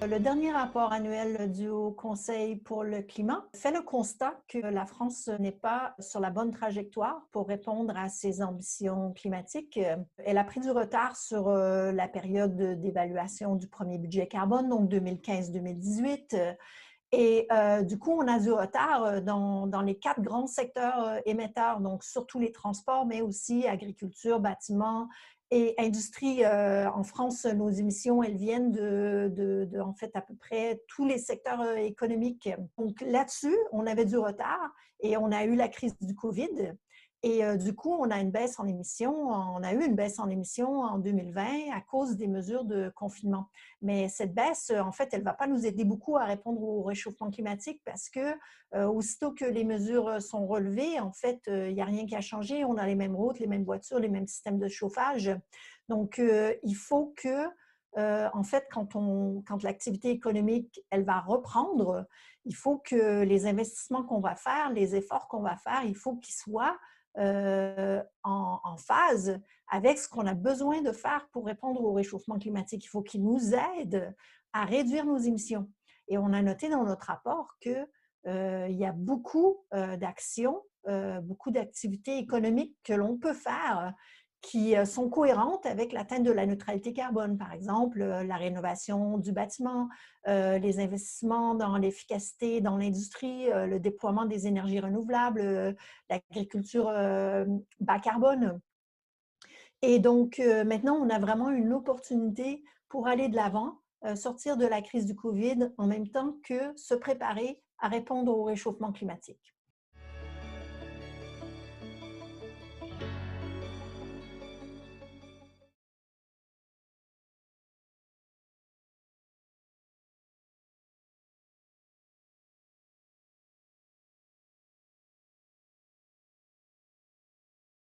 Le dernier rapport annuel du Haut Conseil pour le climat fait le constat que la France n'est pas sur la bonne trajectoire pour répondre à ses ambitions climatiques. Elle a pris du retard sur la période d'évaluation du premier budget carbone, donc 2015-2018. Et du coup, on a du retard dans les 4 grands secteurs émetteurs, donc surtout les transports, mais aussi agriculture, bâtiments et industrie. En France, nos émissions, elles viennent en fait, à peu près tous les secteurs économiques. Donc là-dessus, on avait du retard et on a eu la crise du COVID. Et du coup, on a eu une baisse en émissions en 2020 à cause des mesures de confinement. Mais cette baisse, en fait, elle ne va pas nous aider beaucoup à répondre au réchauffement climatique parce que aussitôt que les mesures sont relevées, en fait, il n'y a rien qui a changé. On a les mêmes routes, les mêmes voitures, les mêmes systèmes de chauffage. Donc, il faut que, en fait, quand l'activité économique, elle va reprendre, il faut que les investissements qu'on va faire, les efforts qu'on va faire, il faut qu'ils soient en phase avec ce qu'on a besoin de faire pour répondre au réchauffement climatique. Il faut qu'ils nous aident à réduire nos émissions. Et on a noté dans notre rapport qu'il y a beaucoup d'actions, beaucoup d'activités économiques que l'on peut faire qui sont cohérentes avec l'atteinte de la neutralité carbone. Par exemple, la rénovation du bâtiment, les investissements dans l'efficacité dans l'industrie, le déploiement des énergies renouvelables, l'agriculture bas carbone. Et donc, maintenant, on a vraiment une opportunité pour aller de l'avant, sortir de la crise du COVID en même temps que se préparer à répondre au réchauffement climatique.